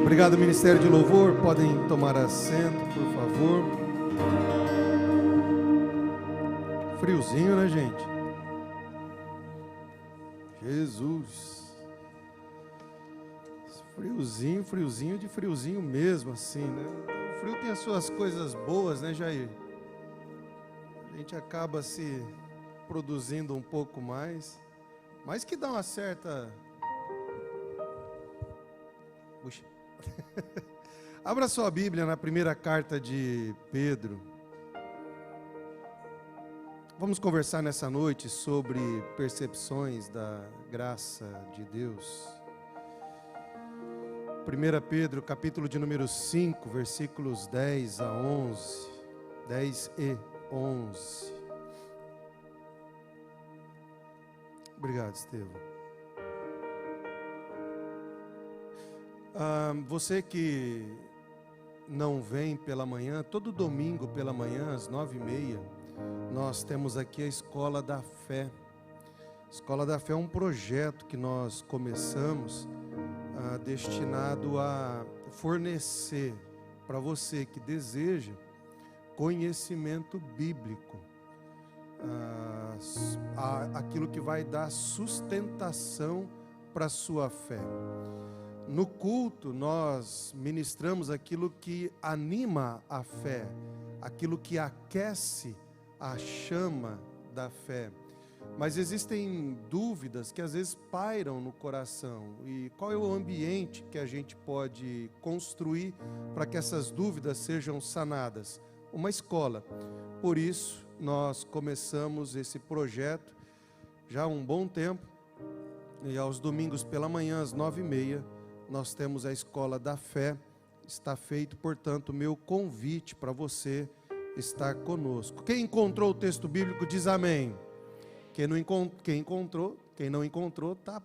Obrigado, Ministério de Louvor. Podem tomar assento, por favor. Friozinho, né, gente? Jesus. Friozinho, friozinho de friozinho mesmo, assim, né? O frio tem as suas coisas boas, né, Jair? A gente acaba se produzindo um pouco mais, mas que dá uma certa... Puxa. Abra sua Bíblia na primeira carta de Pedro. Vamos conversar nessa noite sobre percepções da graça de Deus. 1 Pedro, capítulo de número 5, versículos 10 a 11. 10 e 11. Obrigado, Estevão. Você que não vem pela manhã, todo domingo pela manhã, às 9h30, nós temos aqui a Escola da Fé. Escola da Fé é um projeto que nós começamos destinado a fornecer para você que deseja conhecimento bíblico, aquilo que vai dar sustentação para a sua fé. No culto, nós ministramos aquilo que anima a fé, aquilo que aquece a chama da fé. Mas existem dúvidas que às vezes pairam no coração. E qual é o ambiente que a gente pode construir para que essas dúvidas sejam sanadas? Uma escola. Por isso, nós começamos esse projeto já há um bom tempo. E aos domingos pela manhã, às 9h30, nós temos a Escola da Fé. Está feito, portanto, o meu convite para você estar conosco. Quem encontrou o texto bíblico diz amém. Quem não encontrou, está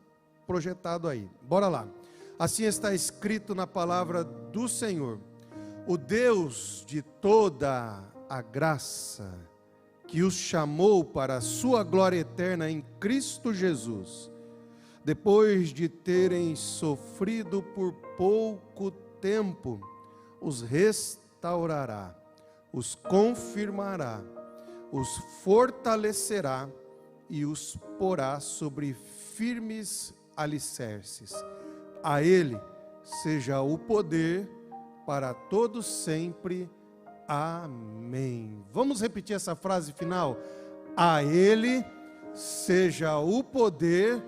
projetado aí. Bora lá. Assim está escrito na palavra do Senhor. O Deus de toda a graça, que os chamou para a sua glória eterna em Cristo Jesus, depois de terem sofrido por pouco tempo, os restaurará, os confirmará, os fortalecerá e os porá sobre firmes alicerces. A Ele seja o poder para todos sempre. Amém. Vamos repetir essa frase final? A Ele seja o poder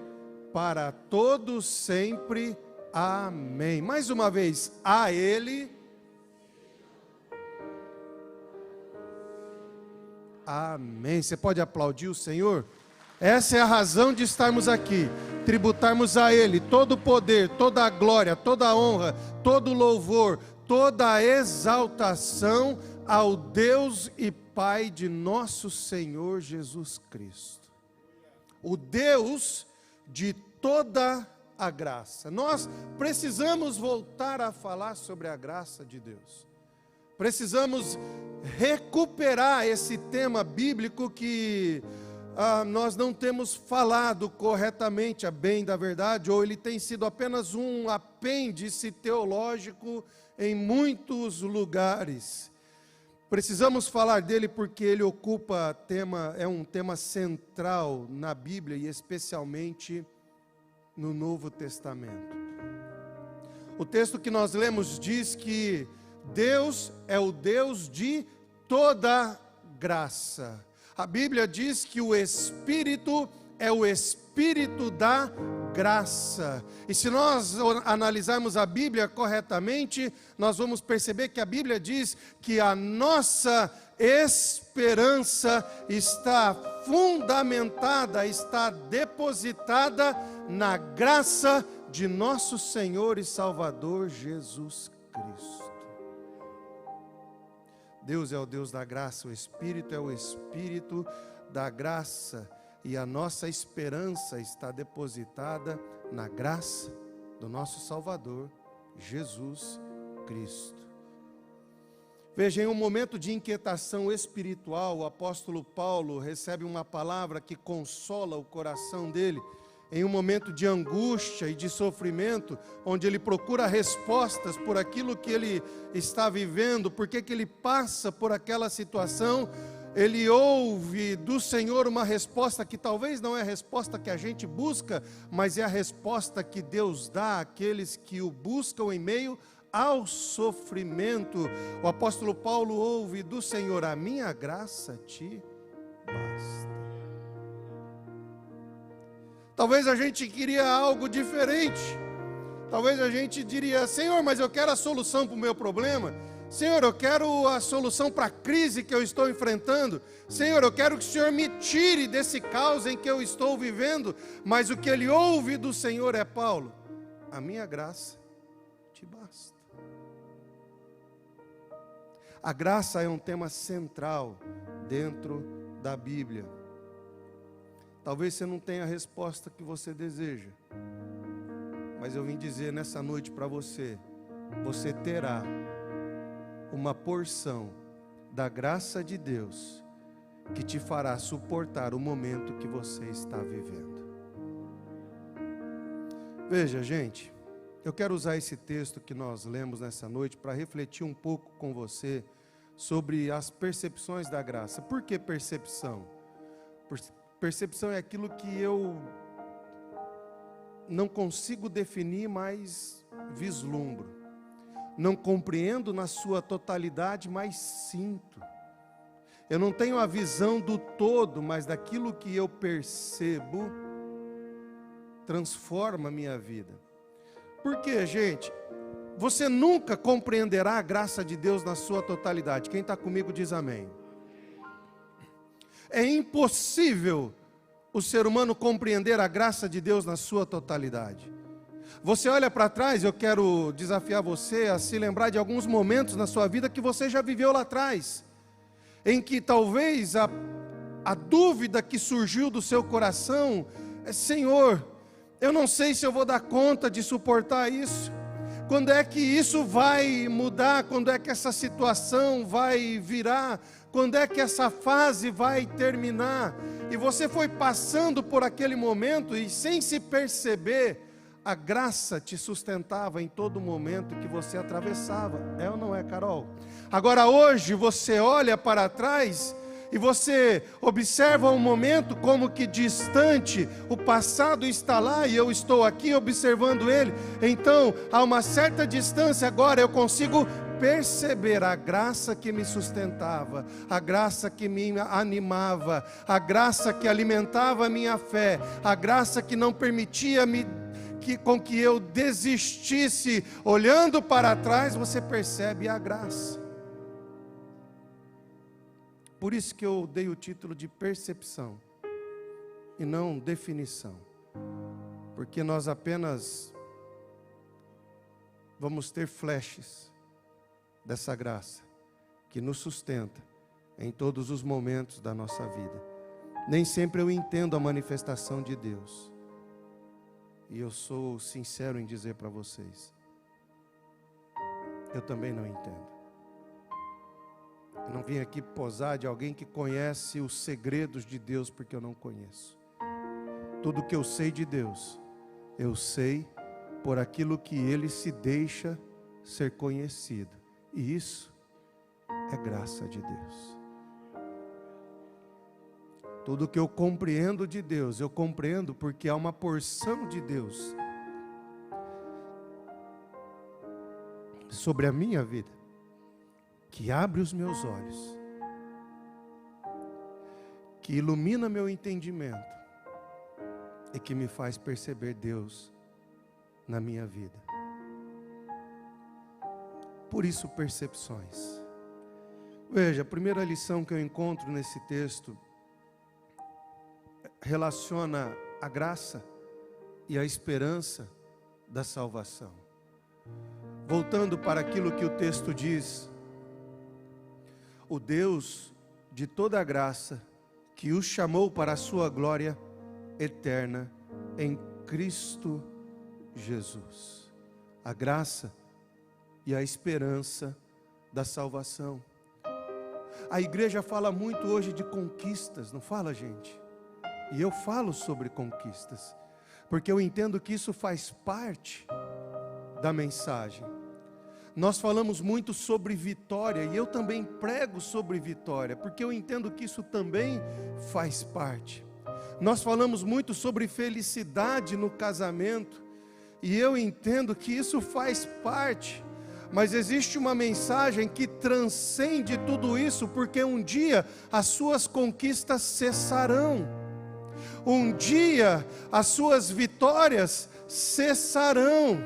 para todos sempre. Amém. Mais uma vez, a Ele. Amém. Você pode aplaudir o Senhor? Essa é a razão de estarmos aqui, tributarmos a Ele todo o poder, toda a glória, toda a honra, todo o louvor, toda a exaltação ao Deus e Pai de nosso Senhor Jesus Cristo. O Deus de toda a graça. Nós precisamos voltar a falar sobre a graça de Deus. Precisamos recuperar esse tema bíblico que nós não temos falado corretamente, a bem da verdade, ou ele tem sido apenas um apêndice teológico em muitos lugares. Precisamos falar dele porque ele ocupa é um tema central na Bíblia e especialmente no Novo Testamento. O texto que nós lemos diz que Deus é o Deus de toda graça. A Bíblia diz que o Espírito é o Espírito da graça. E se nós analisarmos a Bíblia corretamente, nós vamos perceber que a Bíblia diz que a nossa esperança está fundamentada, está depositada na graça de nosso Senhor e Salvador Jesus Cristo. Deus é o Deus da graça, o Espírito é o Espírito da graça, e a nossa esperança está depositada na graça do nosso Salvador, Jesus Cristo. Veja, em um momento de inquietação espiritual, o apóstolo Paulo recebe uma palavra que consola o coração dele, em um momento de angústia e de sofrimento, onde ele procura respostas por aquilo que ele está vivendo, por que ele passa por aquela situação, ele ouve do Senhor uma resposta que talvez não é a resposta que a gente busca, mas é a resposta que Deus dá àqueles que o buscam em meio ao sofrimento. O apóstolo Paulo ouve do Senhor: a minha graça te basta. Talvez a gente queria algo diferente. Talvez a gente diria: Senhor, mas eu quero a solução para o meu problema. Senhor, eu quero a solução para a crise que eu estou enfrentando. Senhor, eu quero que o Senhor me tire desse caos em que eu estou vivendo. Mas o que ele ouve do Senhor é: Paulo, a minha graça te basta. A graça é um tema central dentro da Bíblia. Talvez você não tenha a resposta que você deseja, mas eu vim dizer nessa noite para você: você terá uma porção da graça de Deus que te fará suportar o momento que você está vivendo. Veja, gente, eu quero usar esse texto que nós lemos nessa noite para refletir um pouco com você sobre as percepções da graça. Por que percepção? Percepção é aquilo que eu não consigo definir, mas vislumbro. Não compreendo na sua totalidade, mas sinto. Eu não tenho a visão do todo, mas daquilo que eu percebo transforma a minha vida. Por quê, gente? Você nunca compreenderá a graça de Deus na sua totalidade. Quem está comigo diz amém. É impossível o ser humano compreender a graça de Deus na sua totalidade. Você olha para trás, eu quero desafiar você a se lembrar de alguns momentos na sua vida que você já viveu lá atrás, em que talvez a dúvida que surgiu do seu coração é: Senhor, eu não sei se eu vou dar conta de suportar isso. Quando é que isso vai mudar? Quando é que essa situação vai virar? Quando é que essa fase vai terminar? E você foi passando por aquele momento e, sem se perceber, a graça te sustentava em todo momento que você atravessava. É ou não é, Carol? Agora hoje você olha para trás e você observa um momento como que distante, o passado está lá e eu estou aqui observando ele. Então, a uma certa distância agora eu consigo perceber a graça que me sustentava, a graça que me animava, a graça que alimentava a minha fé, a graça que não permitia com que eu desistisse. Olhando para trás, você percebe a graça. Por isso que eu dei o título de percepção e não definição, porque nós apenas vamos ter flashes dessa graça que nos sustenta em todos os momentos da nossa vida. Nem sempre eu entendo a manifestação de Deus, e eu sou sincero em dizer para vocês, eu também não entendo. Eu não vim aqui posar de alguém que conhece os segredos de Deus, porque eu não conheço. Tudo que eu sei de Deus, eu sei por aquilo que Ele se deixa ser conhecido. E isso é graça de Deus. Tudo que eu compreendo de Deus, eu compreendo porque há uma porção de Deus sobre a minha vida, que abre os meus olhos, que ilumina meu entendimento e que me faz perceber Deus na minha vida. Por isso, percepções. Veja, a primeira lição que eu encontro nesse texto relaciona a graça e a esperança da salvação. Voltando para aquilo que o texto diz: o Deus de toda a graça, que os chamou para a sua glória eterna em Cristo Jesus. A graça e a esperança da salvação. A igreja fala muito hoje de conquistas, não fala, gente? E eu falo sobre conquistas. porque eu entendo que isso faz parte da mensagem. Nós falamos muito sobre vitória, e eu também prego sobre vitória, porque eu entendo que isso também faz parte. Nós falamos muito sobre felicidade no casamento, e eu entendo que isso faz parte, mas existe uma mensagem que transcende tudo isso, porque um dia as suas conquistas cessarão, um dia as suas vitórias cessarão,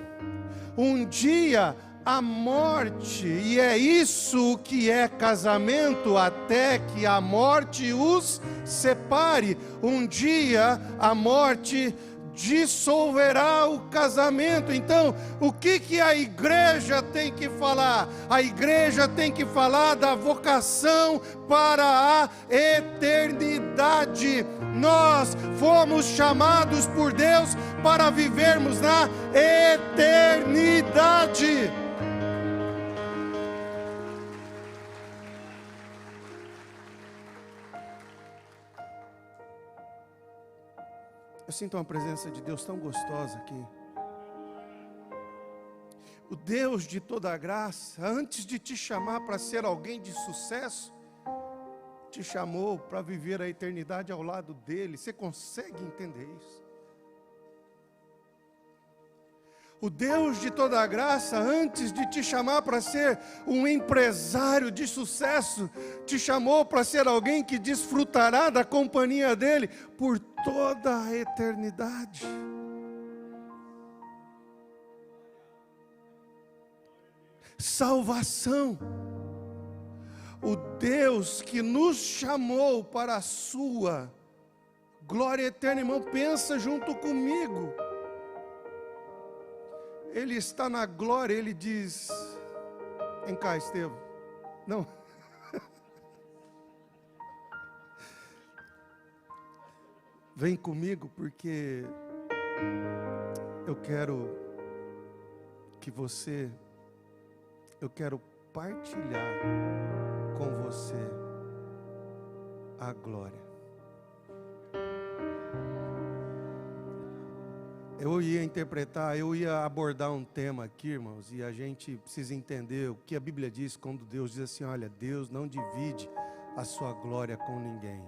um dia a morte, e é isso que é casamento, até que a morte os separe. Um dia a morte dissolverá o casamento. Então, o que a igreja tem que falar? A igreja tem que falar da vocação para a eternidade. Nós fomos chamados por Deus para vivermos na eternidade. Eu sinto uma presença de Deus tão gostosa aqui. O Deus de toda a graça, antes de te chamar para ser alguém de sucesso, te chamou para viver a eternidade ao lado dele. Você consegue entender isso? O Deus de toda a graça, antes de te chamar para ser um empresário de sucesso, te chamou para ser alguém que desfrutará da companhia dele por toda a eternidade. Salvação. O Deus que nos chamou para a sua glória eterna. Irmão, pensa junto comigo. Ele está na glória, ele diz: vem cá, Estevão. Não. Vem comigo, porque eu quero partilhar com você a glória. Eu ia abordar um tema aqui, irmãos, e a gente precisa entender o que a Bíblia diz quando Deus diz assim: olha, Deus não divide a sua glória com ninguém.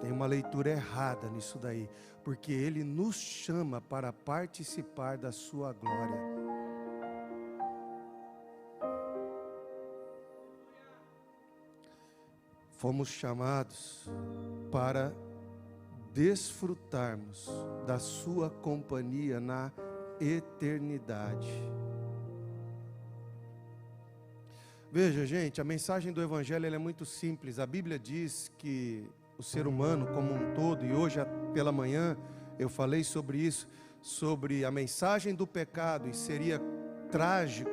Tem uma leitura errada nisso daí, porque Ele nos chama para participar da sua glória. Fomos chamados para desfrutarmos da sua companhia na eternidade. Veja, gente, a mensagem do Evangelho ela é muito simples. A Bíblia diz que o ser humano como um todo, e hoje pela manhã eu falei sobre isso, sobre a mensagem do pecado, e seria trágico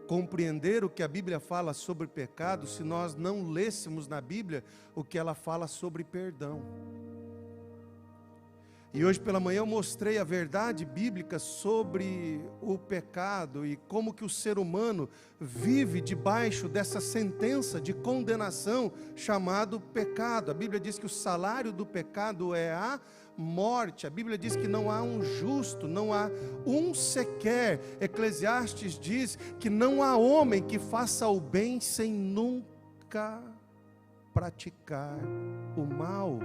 compreender o que a Bíblia fala sobre pecado se nós não lêssemos na Bíblia o que ela fala sobre perdão. E hoje pela manhã eu mostrei a verdade bíblica sobre o pecado e como que o ser humano vive debaixo dessa sentença de condenação chamado pecado. A Bíblia diz que o salário do pecado é a morte. A Bíblia diz que não há um justo, não há um sequer. Eclesiastes diz que não há homem que faça o bem sem nunca praticar o mal.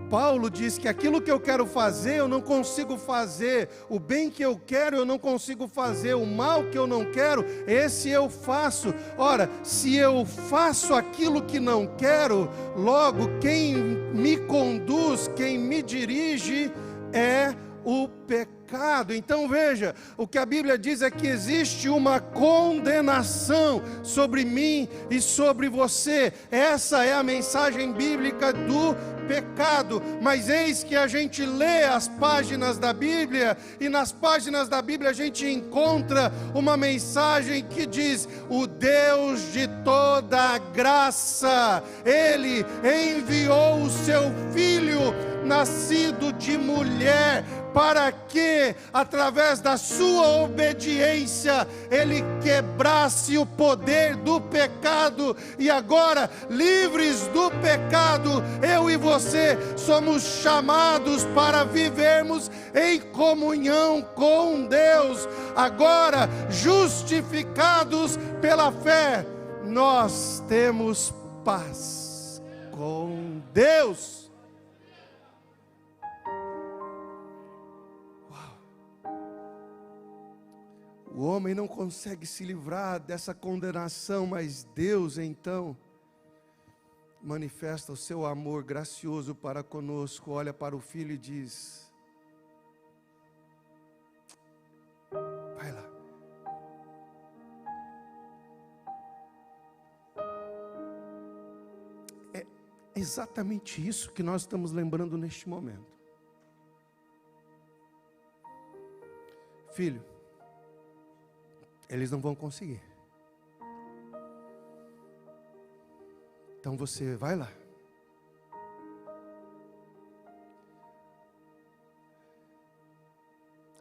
Paulo diz que aquilo que eu quero fazer, eu não consigo fazer. O bem que eu quero, eu não consigo fazer. O mal que eu não quero, esse eu faço. Ora, se eu faço aquilo que não quero, logo quem me conduz, quem me dirige é o pecado. Então veja, o que a Bíblia diz é que existe uma condenação sobre mim e sobre você. Essa é a mensagem bíblica do pecado. Mas eis que a gente lê as páginas da Bíblia, e nas páginas da Bíblia a gente encontra uma mensagem que diz: o Deus de toda graça, Ele enviou o seu Filho, nascido de mulher, para que, através da sua obediência, Ele quebrasse o poder do pecado. E agora, livres do pecado, eu e você somos chamados para vivermos em comunhão com Deus. Agora, justificados pela fé, nós temos paz com Deus. Uau. O homem não consegue se livrar dessa condenação, mas Deus então manifesta o seu amor gracioso para conosco, olha para o Filho e diz: vai lá. É exatamente isso que nós estamos lembrando neste momento. Filho, eles não vão conseguir. Então você vai lá.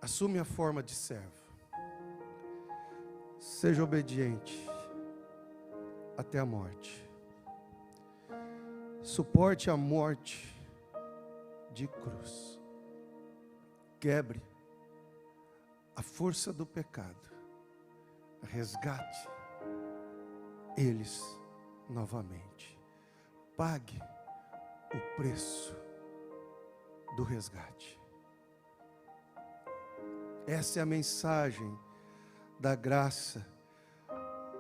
Assume a forma de servo. Seja obediente até a morte. Suporte a morte de cruz. Quebre a força do pecado. Resgate eles novamente. Pague o preço do resgate. Essa é a mensagem da graça.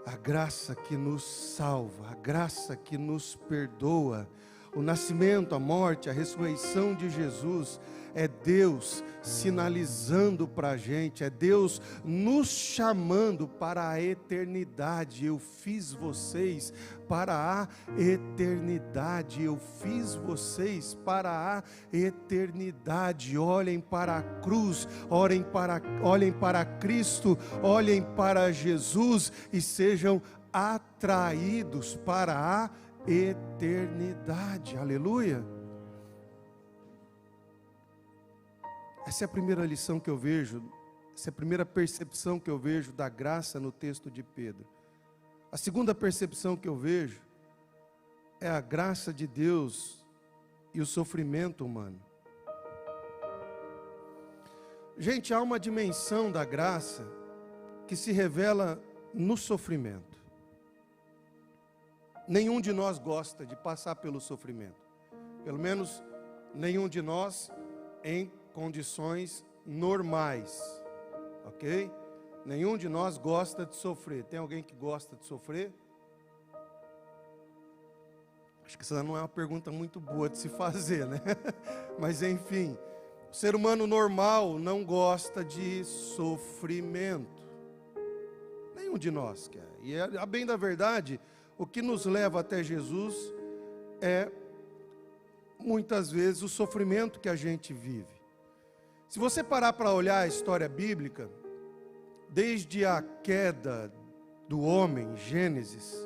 A graça que nos salva, a graça que nos perdoa. O nascimento, a morte, a ressurreição de Jesus é Deus sinalizando para a gente, é Deus nos chamando para a eternidade. Eu fiz vocês para a eternidade, eu fiz vocês para a eternidade. Olhem para a cruz, olhem para Cristo, olhem para Jesus e sejam atraídos para a eternidade. Aleluia. Essa é a primeira lição que eu vejo, essa é a primeira percepção que eu vejo da graça no texto de Pedro. A segunda percepção que eu vejo é a graça de Deus e o sofrimento humano. Gente, há uma dimensão da graça que se revela no sofrimento. Nenhum de nós gosta de passar pelo sofrimento. Pelo menos nenhum de nós em condições normais, ok? Nenhum de nós gosta de sofrer. Tem alguém que gosta de sofrer? Acho que essa não é uma pergunta muito boa de se fazer, né? Mas enfim, o ser humano normal não gosta de sofrimento. Nenhum de nós quer. E a bem da verdade, o que nos leva até Jesus é muitas vezes o sofrimento que a gente vive. Se você parar para olhar a história bíblica, desde a queda do homem, Gênesis,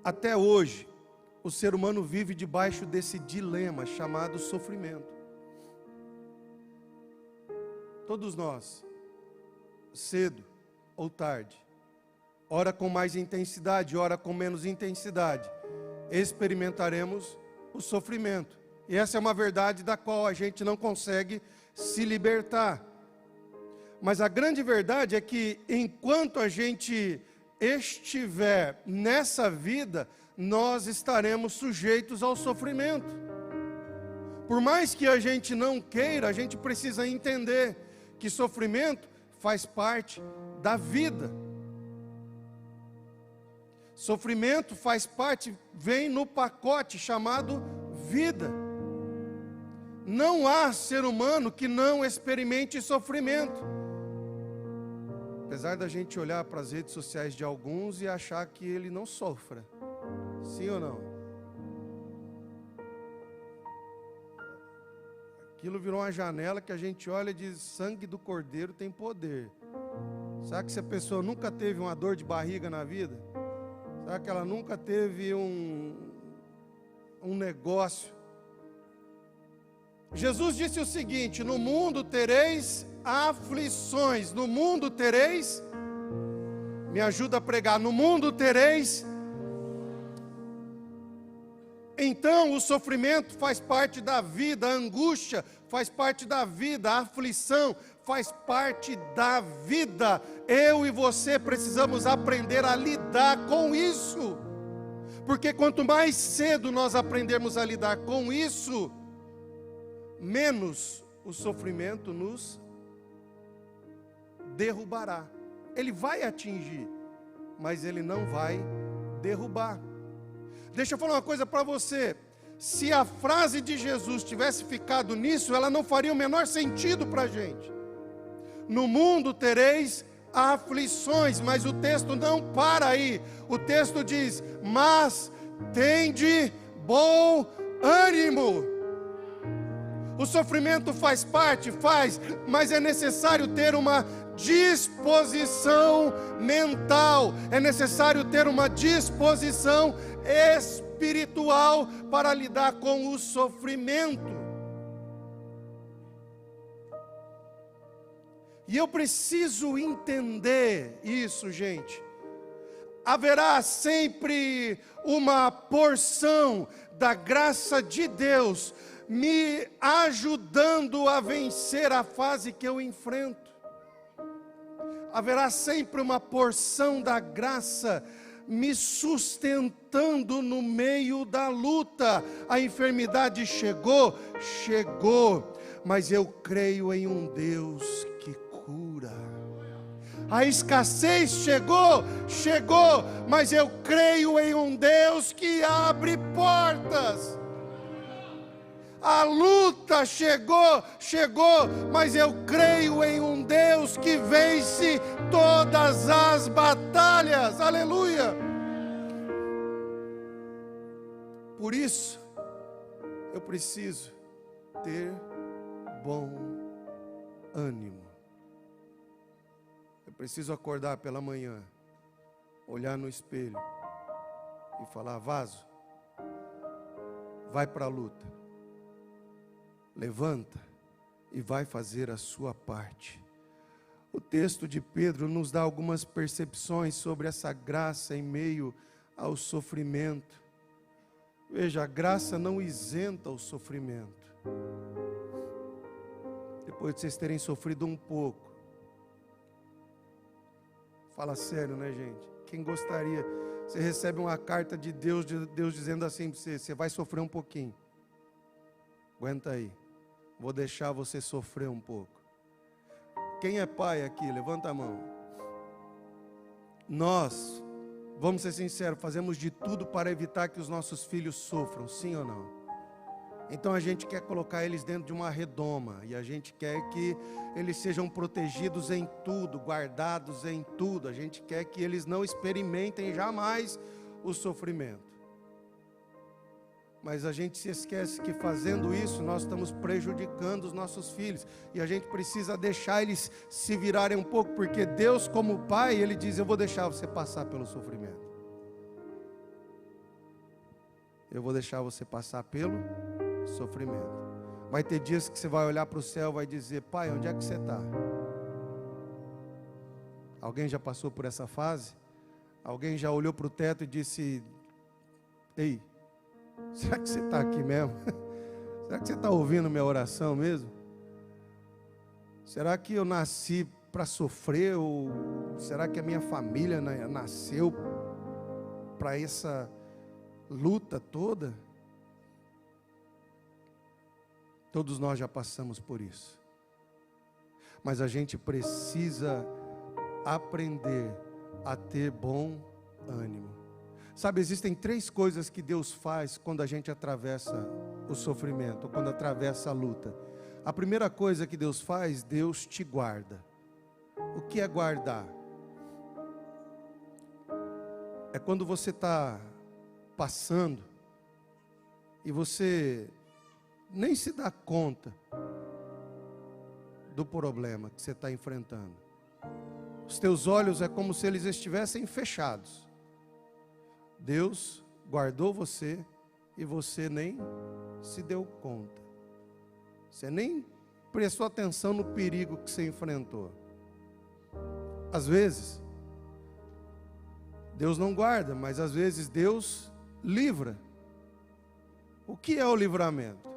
até hoje, o ser humano vive debaixo desse dilema chamado sofrimento. Todos nós, cedo ou tarde, ora com mais intensidade, ora com menos intensidade, experimentaremos o sofrimento. E essa é uma verdade da qual a gente não consegue se libertar. Mas a grande verdade é que enquanto a gente estiver nessa vida, nós estaremos sujeitos ao sofrimento. Por mais que a gente não queira, a gente precisa entender que sofrimento faz parte da vida. Sofrimento faz parte, vem no pacote chamado vida. Não há ser humano que não experimente sofrimento. Apesar da gente olhar para as redes sociais de alguns e achar que ele não sofra. Sim ou não? Aquilo virou uma janela que a gente olha e diz: sangue do cordeiro tem poder. Será que se a pessoa nunca teve uma dor de barriga na vida? Será que ela nunca teve um negócio? Jesus disse o seguinte: no mundo tereis aflições, no mundo tereis, me ajuda a pregar, no mundo tereis. Então o sofrimento faz parte da vida, a angústia faz parte da vida, a aflição faz parte da vida. Eu e você precisamos aprender a lidar com isso, porque quanto mais cedo nós aprendermos a lidar com isso, menos o sofrimento nos derrubará. Ele vai atingir, mas ele não vai derrubar. Deixa eu falar uma coisa para você: se a frase de Jesus tivesse ficado nisso, ela não faria o menor sentido para a gente. No mundo tereis aflições, mas o texto não para aí. O texto diz: mas tende bom ânimo. O sofrimento faz parte, mas é necessário ter uma disposição mental, é necessário ter uma disposição espiritual para lidar com o sofrimento. E eu preciso entender isso, gente. Haverá sempre uma porção da graça de Deus me ajudando a vencer a fase que eu enfrento. Haverá sempre uma porção da graça me sustentando no meio da luta. A enfermidade chegou, mas eu creio em um Deus que cura. A escassez chegou, mas eu creio em um Deus que abre portas. A luta chegou, mas eu creio em um Deus que vence todas as batalhas. Aleluia! Por isso, eu preciso ter bom ânimo. Eu preciso acordar pela manhã, olhar no espelho e falar: vaso, vai para a luta. Levanta e vai fazer a sua parte. O texto de Pedro nos dá algumas percepções sobre essa graça em meio ao sofrimento. Veja, a graça não isenta o sofrimento. Depois de vocês terem sofrido um pouco, fala sério, né, gente? Quem gostaria? Você recebe uma carta de Deus dizendo assim para você: você vai sofrer um pouquinho. Aguenta aí, vou deixar você sofrer um pouco. Quem é pai aqui? Levanta a mão. Nós, vamos ser sinceros, fazemos de tudo para evitar que os nossos filhos sofram, sim ou não? Então a gente quer colocar eles dentro de uma redoma, e a gente quer que eles sejam protegidos em tudo, guardados em tudo. A gente quer que eles não experimentem jamais o sofrimento. Mas a gente se esquece que fazendo isso nós estamos prejudicando os nossos filhos. E a gente precisa deixar eles se virarem um pouco, porque Deus, como Pai, Ele diz: eu vou deixar você passar pelo sofrimento. Eu vou deixar você passar pelo sofrimento. Vai ter dias que você vai olhar para o céu e vai dizer: Pai, onde é que você está? Alguém já passou por essa fase? Alguém já olhou para o teto e disse: ei, será que você está aqui mesmo? Será que você está ouvindo minha oração mesmo? Será que eu nasci para sofrer? Ou será que a minha família nasceu para essa luta toda? Todos nós já passamos por isso. Mas a gente precisa aprender a ter bom ânimo. Sabe, existem 3 coisas que Deus faz quando a gente atravessa o sofrimento, quando atravessa a luta. A primeira coisa que Deus faz, Deus te guarda. O que é guardar? É quando você está passando e você nem se dá conta do problema que você está enfrentando. Os teus olhos é como se eles estivessem fechados. Deus guardou você e você nem se deu conta. Você nem prestou atenção no perigo que você enfrentou. Às vezes, Deus não guarda, mas às vezes Deus livra. O que é o livramento?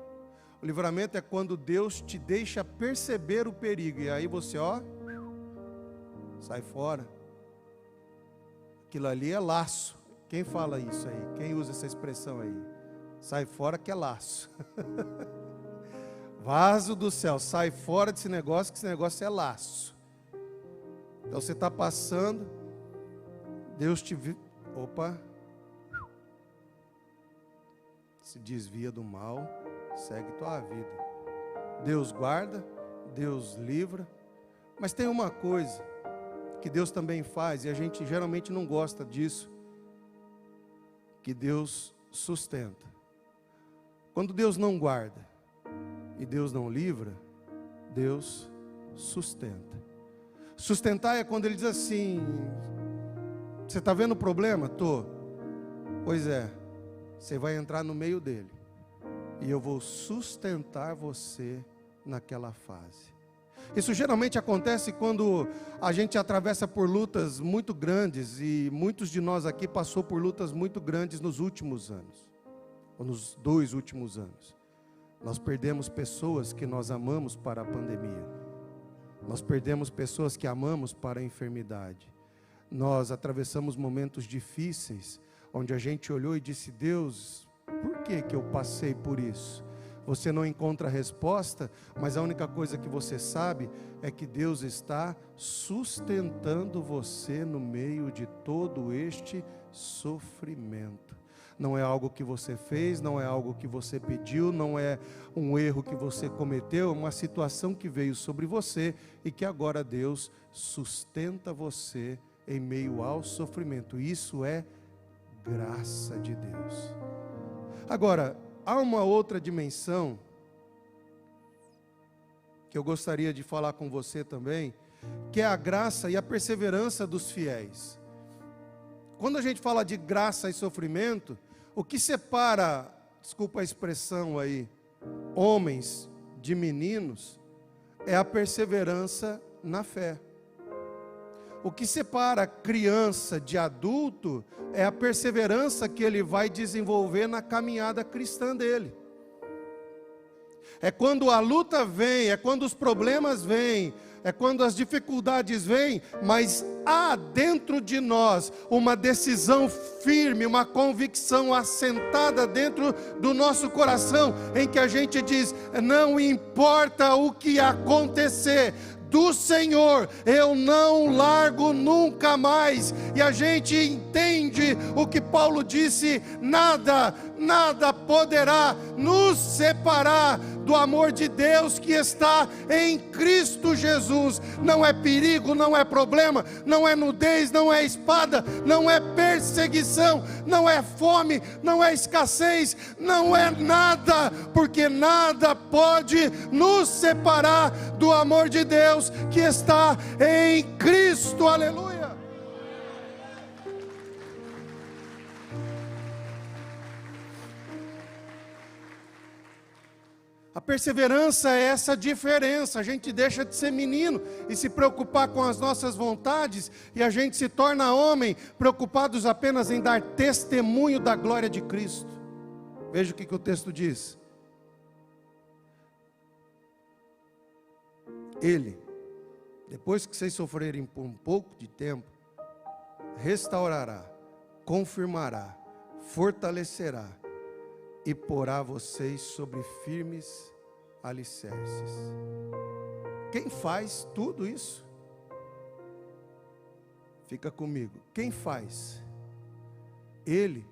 O livramento é quando Deus te deixa perceber o perigo, e aí você, sai fora. Aquilo ali é laço. Quem fala isso aí? Quem usa essa expressão aí? Sai fora que é laço. Vaso do céu, sai fora desse negócio, que esse negócio é laço. Então você está passando, Deus te viu, se desvia do mal, segue tua vida. Deus guarda, Deus livra, mas tem uma coisa que Deus também faz, e a gente geralmente não gosta disso, que Deus sustenta. Quando Deus não guarda e Deus não livra, Deus sustenta. Sustentar é quando Ele diz assim: você está vendo o problema? Estou. Pois é, você vai entrar no meio dele, e eu vou sustentar você naquela fase. Isso geralmente acontece quando a gente atravessa por lutas muito grandes, e muitos de nós aqui passou por lutas muito grandes nos últimos anos, ou nos 2 últimos anos. Nós perdemos pessoas que nós amamos para a pandemia. Nós perdemos pessoas que amamos para a enfermidade. Nós atravessamos momentos difíceis, onde a gente olhou e disse: Deus, por que eu passei por isso? Você não encontra a resposta, mas a única coisa que você sabe é que Deus está sustentando você no meio de todo este sofrimento. Não é algo que você fez, não é algo que você pediu, não é um erro que você cometeu, é uma situação que veio sobre você e que agora Deus sustenta você em meio ao sofrimento. Isso é graça de Deus. Agora, há uma outra dimensão que eu gostaria de falar com você também, que é a graça e a perseverança dos fiéis. Quando a gente fala de graça e sofrimento, o que separa, desculpa a expressão aí, homens de meninos, é a perseverança na fé. O que separa criança de adulto é a perseverança que ele vai desenvolver na caminhada cristã dele. É quando a luta vem, é quando os problemas vêm, é quando as dificuldades vêm, mas há dentro de nós uma decisão firme, uma convicção assentada dentro do nosso coração, em que a gente diz: não importa o que acontecer, do Senhor eu não largo nunca mais. E a gente entende o que Paulo disse: nada poderá nos separar do amor de Deus que está em Cristo Jesus. Não é perigo, não é problema, não é nudez, não é espada, não é perseguição, não é fome, não é escassez, não é nada, porque nada pode nos separar do amor de Deus que está em Cristo. Aleluia. A perseverança é essa diferença. A gente deixa de ser menino e se preocupar com as nossas vontades, e a gente se torna homem, preocupados apenas em dar testemunho da glória de Cristo. Veja o que o texto diz. Ele, depois que vocês sofrerem por um pouco de tempo, restaurará, confirmará, fortalecerá e porá vocês sobre firmes alicerces. Quem faz tudo isso? Fica comigo. Quem faz? Ele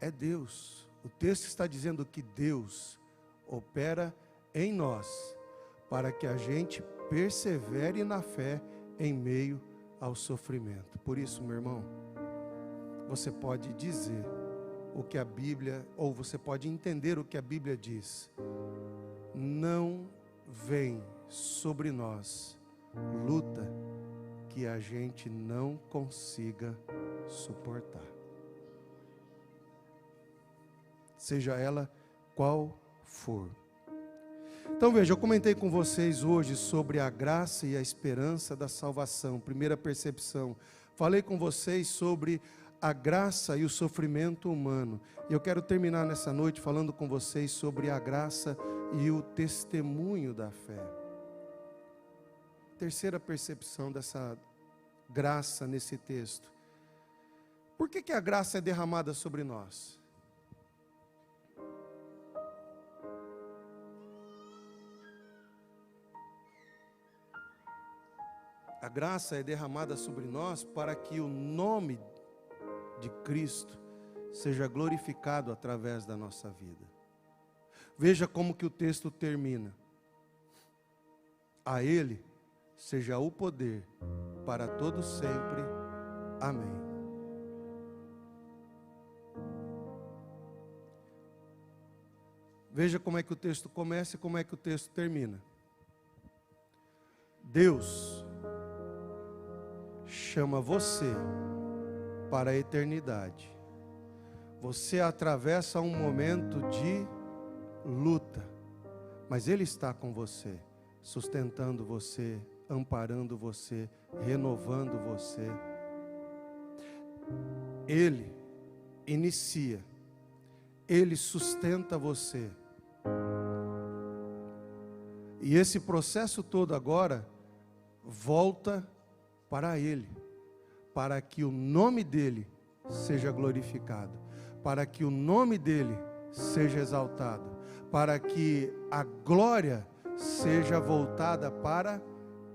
é Deus. O texto está dizendo que Deus opera em nós, para que a gente persevere na fé em meio ao sofrimento. Por isso, meu irmão, você pode dizer o que a Bíblia, ou você pode entender o que a Bíblia diz: não vem sobre nós luta que a gente não consiga suportar, seja ela qual for. Então veja, eu comentei com vocês hoje sobre a graça e a esperança da salvação, primeira percepção. Falei com vocês sobre a graça e o sofrimento humano. E eu quero terminar nessa noite falando com vocês sobre a graça e o testemunho da fé. Terceira percepção dessa graça nesse texto. Por que a graça é derramada sobre nós? A graça é derramada sobre nós para que o nome de Cristo seja glorificado através da nossa vida. Veja como que o texto termina. A Ele seja o poder para todo sempre. Amém. Veja como é que o texto começa e como é que o texto termina. Deus chama você para a eternidade. Você atravessa um momento de luta, mas Ele está com você, sustentando você, amparando você, renovando você. Ele inicia, Ele sustenta você. E esse processo todo agora volta para Ele, para que o nome dEle seja glorificado, para que o nome dEle seja exaltado, para que a glória seja voltada para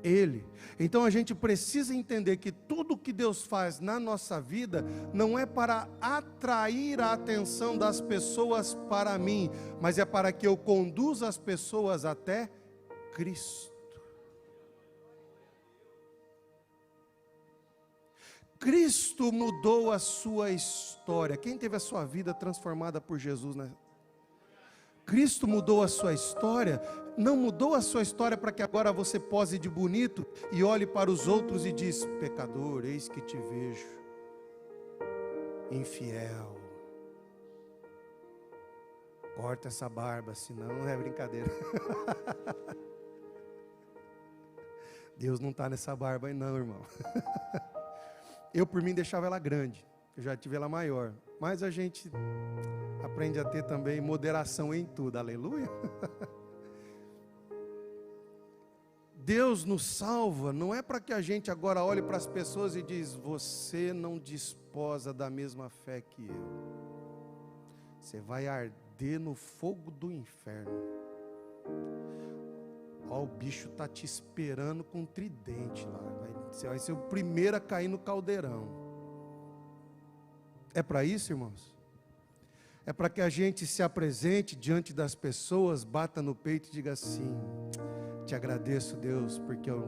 Ele. Então a gente precisa entender que tudo que Deus faz na nossa vida não é para atrair a atenção das pessoas para mim, mas é para que eu conduza as pessoas até Cristo. Cristo mudou a sua história. Quem teve a sua vida transformada por Jesus, né? Cristo mudou a sua história. Não mudou a sua história para que agora você pose de bonito e olhe para os outros e diz: pecador, eis que te vejo, infiel, corta essa barba, senão não é brincadeira. Deus não está nessa barba aí não, irmão. Eu, por mim, deixava ela grande, eu já tive ela maior. Mas a gente aprende a ter também moderação em tudo, aleluia. Deus nos salva, não é para que a gente agora olhe para as pessoas e diz: você não desposa da mesma fé que eu, você vai arder no fogo do inferno. Ó, o bicho está te esperando com um tridente lá. Você vai ser o primeiro a cair no caldeirão. É para isso, irmãos? É para que a gente se apresente diante das pessoas, bata no peito e diga assim: te agradeço, Deus, porque eu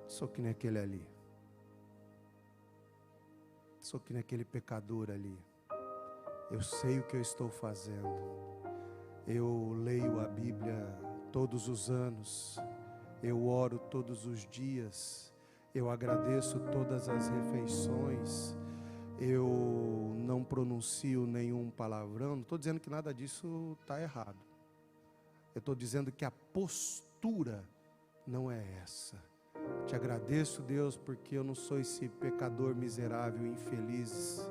sou que nem aquele ali. Sou que nem aquele pecador ali. Eu sei o que eu estou fazendo. Eu leio a Bíblia todos os anos. Eu oro todos os dias. Eu agradeço todas as refeições. Eu não pronuncio nenhum palavrão. Não estou dizendo que nada disso está errado. Eu estou dizendo que a postura não é essa. Te agradeço, Deus, porque eu não sou esse pecador miserável, infeliz,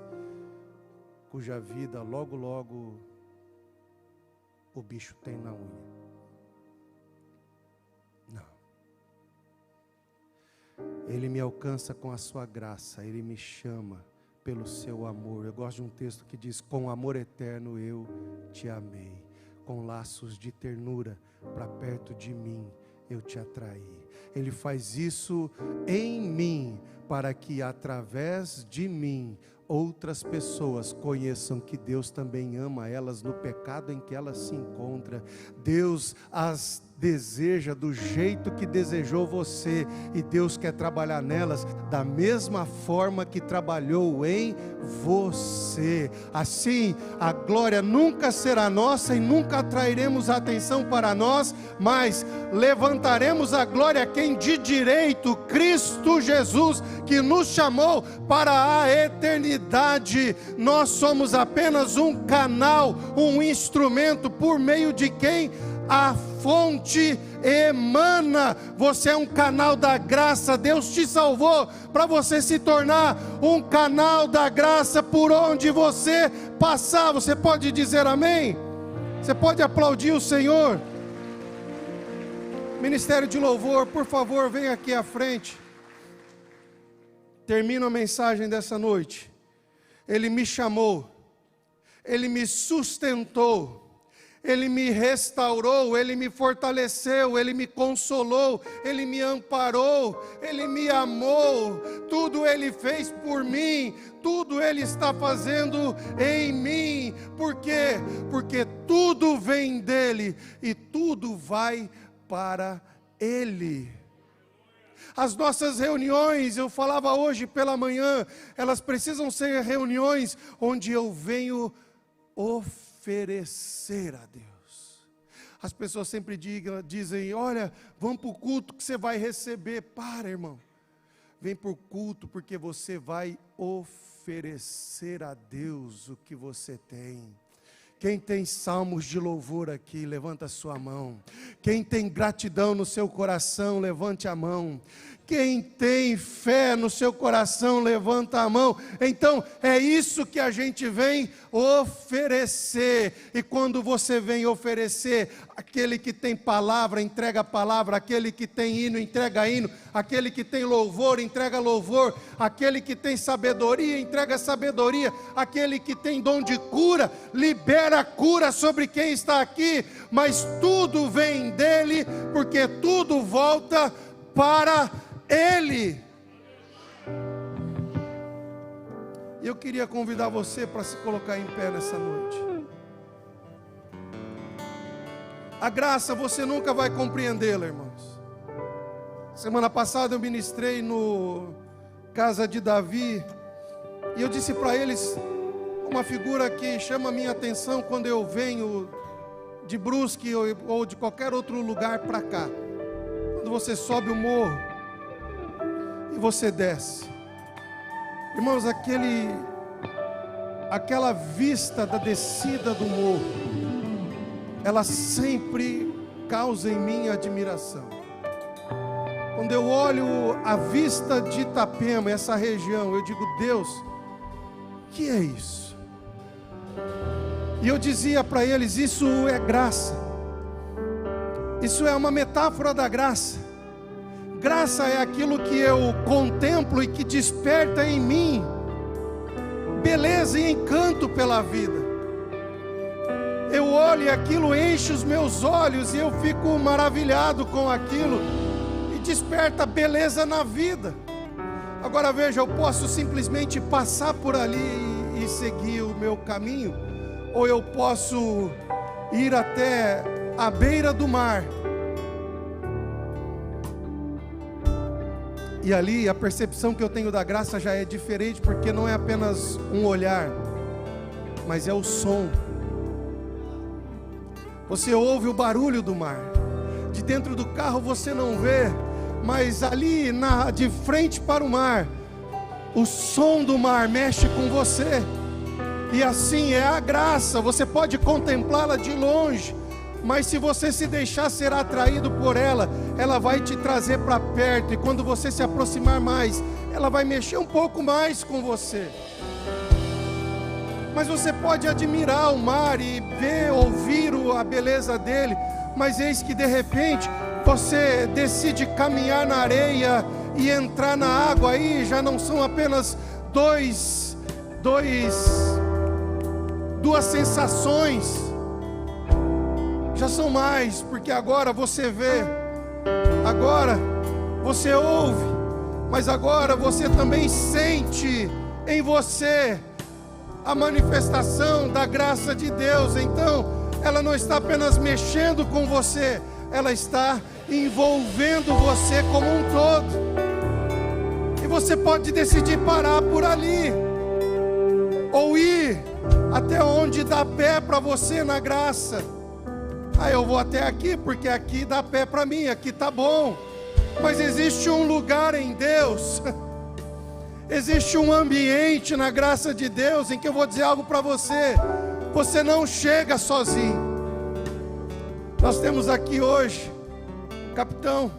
cuja vida logo, logo o bicho tem na unha. Não. Ele me alcança com a sua graça, Ele me chama pelo seu amor. Eu gosto de um texto que diz: com amor eterno eu te amei, com laços de ternura para perto de mim eu te atraí. Ele faz isso em mim, para que através de mim outras pessoas conheçam que Deus também ama elas no pecado em que elas se encontram. Deus as deseja do jeito que desejou você, e Deus quer trabalhar nelas da mesma forma que trabalhou em você. Assim, a glória nunca será nossa e nunca atrairemos a atenção para nós, mas levantaremos a glória a quem de direito, Cristo Jesus, que nos chamou para a eternidade. Nós somos apenas um canal, um instrumento por meio de quem a fonte emana. Você é um canal da graça. Deus te salvou para você se tornar um canal da graça por onde você passar. Você pode dizer amém? Você pode aplaudir o Senhor? Ministério de Louvor, por favor, venha aqui à frente. Termino a mensagem dessa noite. Ele me chamou, Ele me sustentou, Ele me restaurou, Ele me fortaleceu, Ele me consolou, Ele me amparou, Ele me amou. Tudo Ele fez por mim, tudo Ele está fazendo em mim. Por quê? Porque tudo vem dEle e tudo vai para Ele. As nossas reuniões, eu falava hoje pela manhã, elas precisam ser reuniões onde eu venho oferecer a Deus. As pessoas sempre dizem, olha, vamos para o culto que você vai receber. Para, irmão, vem para o culto porque você vai oferecer a Deus o que você tem. Quem tem salmos de louvor aqui, levanta a sua mão. Quem tem gratidão no seu coração, levante a mão. Quem tem fé no seu coração, levanta a mão. Então, é isso que a gente vem oferecer. E quando você vem oferecer, aquele que tem palavra, entrega palavra. Aquele que tem hino, entrega hino. Aquele que tem louvor, entrega louvor. Aquele que tem sabedoria, entrega sabedoria. Aquele que tem dom de cura, libera cura sobre quem está aqui. Mas tudo vem dele, porque tudo volta para Ele. Eu queria convidar você para se colocar em pé nessa noite. A graça você nunca vai compreendê-la, irmãos. Semana passada eu ministrei no Casa de Davi, e eu disse para eles uma figura que chama a minha atenção quando eu venho de Brusque ou de qualquer outro lugar para cá. Quando você sobe o morro e você desce, irmãos, aquela vista da descida do morro, ela sempre causa em mim admiração. Quando eu olho a vista de Itapema, essa região, eu digo, Deus, que é isso? E eu dizia para eles, isso é graça. Isso é uma metáfora da graça. Graça é aquilo que eu contemplo e que desperta em mim beleza e encanto pela vida. Eu olho e aquilo enche os meus olhos e eu fico maravilhado com aquilo e desperta beleza na vida. Agora veja, eu posso simplesmente passar por ali e seguir o meu caminho, ou eu posso ir até a beira do mar. E ali a percepção que eu tenho da graça já é diferente, porque não é apenas um olhar, mas é o som. Você ouve o barulho do mar. De dentro do carro você não vê, mas ali de frente para o mar, o som do mar mexe com você. E assim é a graça. Você pode contemplá-la de longe, mas se você se deixar ser atraído por ela, ela vai te trazer para perto. E quando você se aproximar mais, ela vai mexer um pouco mais com você. Mas você pode admirar o mar e ver, ouvir a beleza dele, mas eis que de repente você decide caminhar na areia e entrar na água. Aí já não são apenas duas sensações, já são mais, porque agora você vê, agora você ouve, mas agora você também sente em você a manifestação da graça de Deus. Então ela não está apenas mexendo com você, ela está envolvendo você como um todo. E você pode decidir parar por ali, ou ir até onde dá pé para você na graça. Eu vou até aqui porque aqui dá pé para mim, aqui tá bom. Mas existe um lugar em Deus Existe um ambiente na graça de Deus em que eu vou dizer algo para você. Você não chega sozinho. Nós temos aqui hoje o capitão,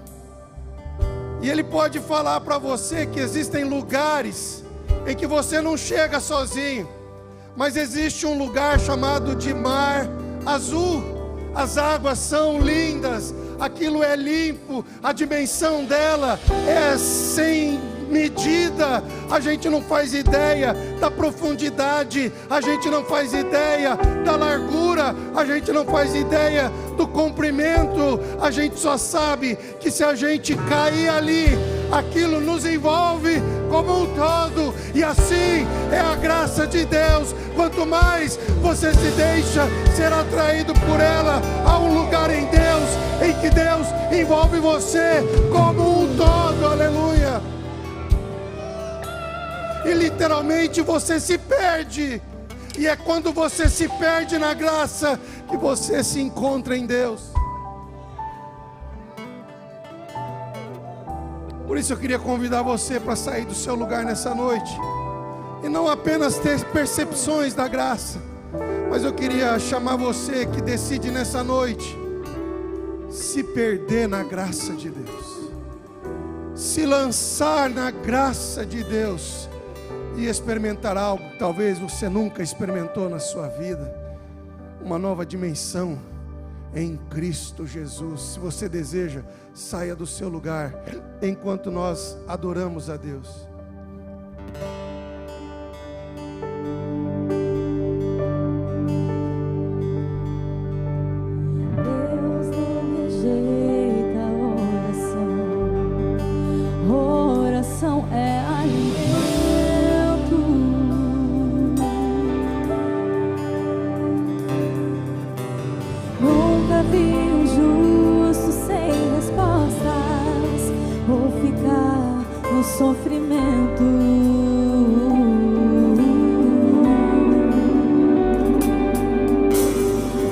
e ele pode falar para você que existem lugares em que você não chega sozinho, mas existe um lugar chamado de mar azul. As águas são lindas, aquilo é limpo, a dimensão dela é sem medida. A gente não faz ideia da profundidade, a gente não faz ideia da largura, a gente não faz ideia do comprimento. A gente só sabe que se a gente cair ali, aquilo nos envolve como um todo. E assim é a graça de Deus. Quanto mais você se deixa ser atraído por ela, há um lugar em Deus em que Deus envolve você como um todo. Aleluia. E literalmente você se perde. E é quando você se perde na graça que você se encontra em Deus. Por isso eu queria convidar você para sair do seu lugar nessa noite, e não apenas ter percepções da graça, mas eu queria chamar você que decide nessa noite se perder na graça de Deus, se lançar na graça de Deus e experimentar algo que talvez você nunca experimentou na sua vida, uma nova dimensão em Cristo Jesus. Se você deseja, saia do seu lugar enquanto nós adoramos a Deus. Deus não rejeita a oração é alimento. Nunca vi um justo sem respostas ou ficar no sofrimento.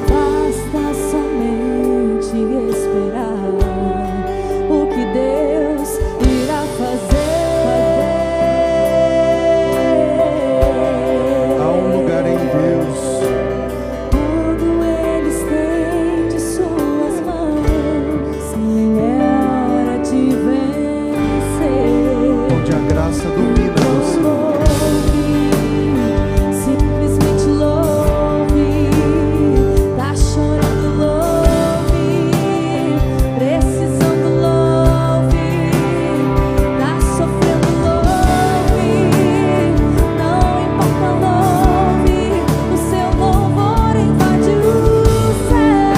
Basta somente esperar o que Deus irá fazer. Há um lugar em Deus Quando Ele estende suas mãos, é hora de vencer. onde a graça domina você. Louve, simplesmente louve. Tá chorando, louve. Precisando, louve. Tá sofrendo, louve. Não importa, louve. O seu louvor invade os céus.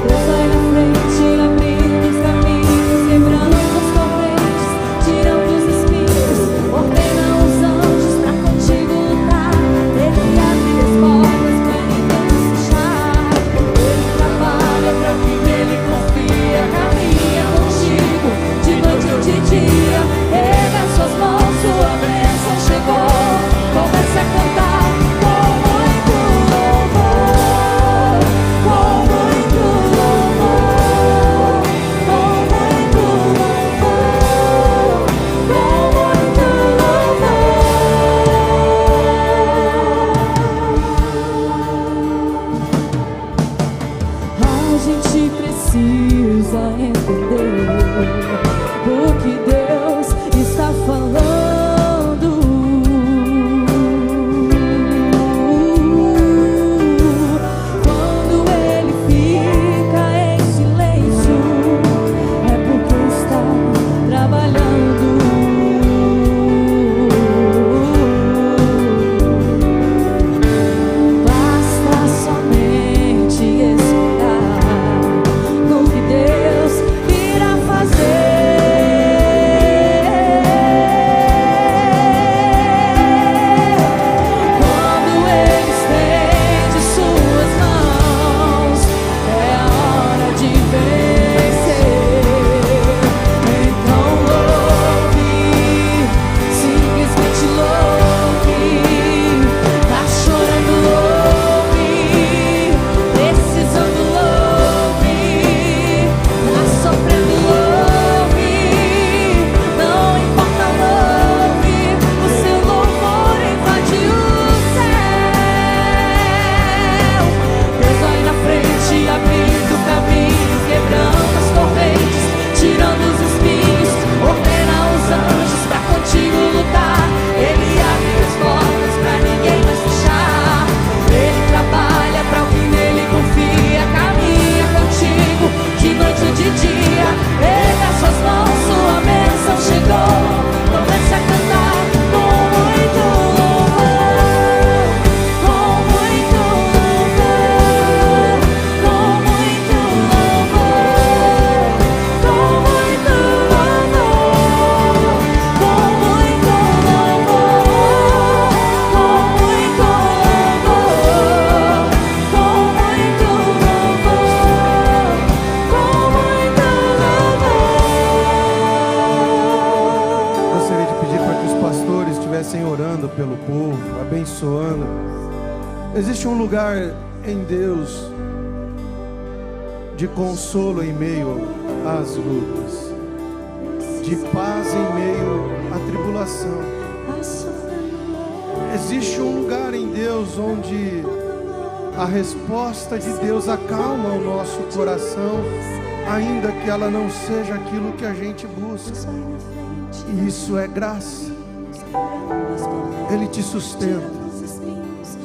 Deus vai na frente, abrindo os caminhos, quebrando os correntes, tirando os espinhos, ordena os anjos pra contigo lutar. Ele abre as portas pra ninguém fechar. Ele trabalha pra quem nele confia, caminha contigo de noite ou de dia. Erga suas mãos, sua bênção chegou. Comece a cantar com muito louvor, com muito louvor, com muito louvor, com muito louvor. A gente precisa entender o que Deus está falando. Quando Ele fica em silêncio, é porque está trabalhando. Basta somente esperar no que Deus irá ressoando. Existe um lugar em Deus de consolo em meio às lutas, de paz em meio à tribulação. Existe um lugar em Deus onde a resposta de Deus acalma o nosso coração, ainda que ela não seja aquilo que a gente busca. E isso é graça. Ele te sustenta,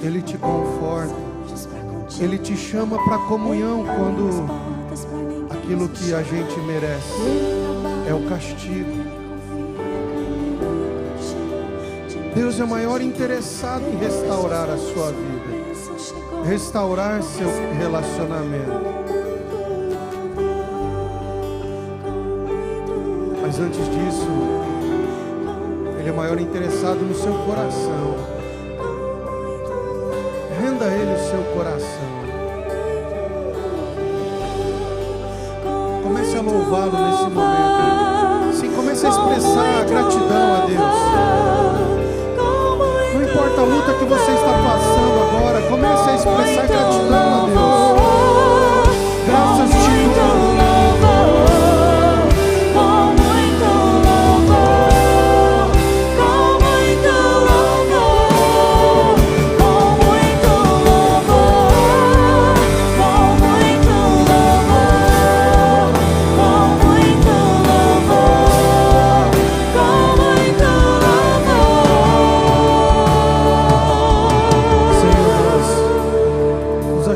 Ele te conforta, Ele te chama para comunhão quando aquilo que a gente merece é o castigo. Deus é o maior interessado em restaurar a sua vida, restaurar seu relacionamento. Mas antes disso, Ele é o maior interessado no seu coração. Renda a Ele o seu coração. Comece a louvá-lo nesse momento. Sim, comece a expressar a gratidão a Deus. Não importa a luta que você está passando agora, comece a expressar gratidão a Deus. Graças te dou.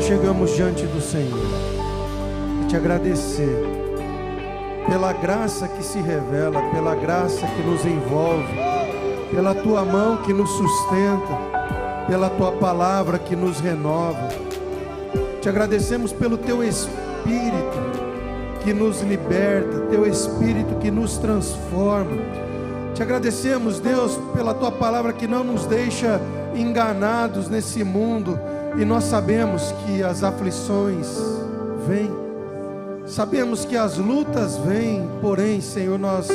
Chegamos diante do Senhor e te agradecer pela graça que se revela, pela graça que nos envolve, pela tua mão que nos sustenta, pela tua palavra que nos renova. Te agradecemos pelo teu Espírito que nos liberta, teu Espírito que nos transforma. Te agradecemos, Deus, pela tua palavra que não nos deixa enganados nesse mundo. E nós sabemos que as aflições vêm, sabemos que as lutas vêm, porém, Senhor, nós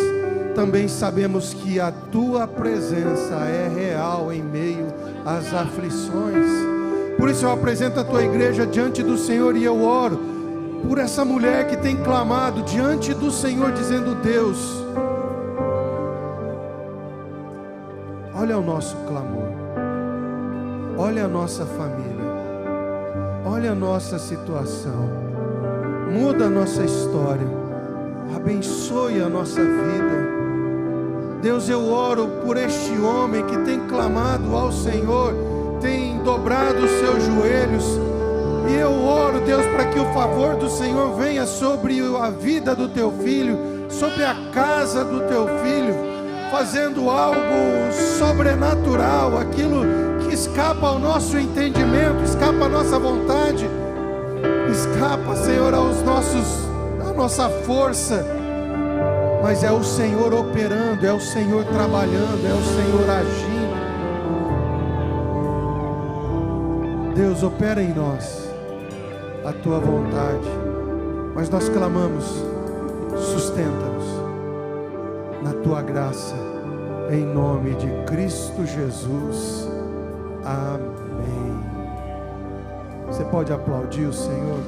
também sabemos que a Tua presença é real em meio às aflições. Por isso eu apresento a Tua igreja diante do Senhor e eu oro por essa mulher que tem clamado diante do Senhor, dizendo: Deus, olha o nosso clamor, olha a nossa família, olha a nossa situação, muda a nossa história, abençoe a nossa vida. Deus, eu oro por este homem que tem clamado ao Senhor, tem dobrado os seus joelhos, e eu oro, Deus, para que o favor do Senhor venha sobre a vida do teu filho, sobre a casa do teu filho, fazendo algo sobrenatural, aquilo que escapa ao nosso entendimento, escapa à nossa vontade, escapa, Senhor, à nossa força, mas é o Senhor operando, é o Senhor trabalhando, é o Senhor agindo. Deus, opera em nós a tua vontade, mas nós clamamos: sustenta-nos na tua graça, em nome de Cristo Jesus. Amém. Você pode aplaudir o Senhor?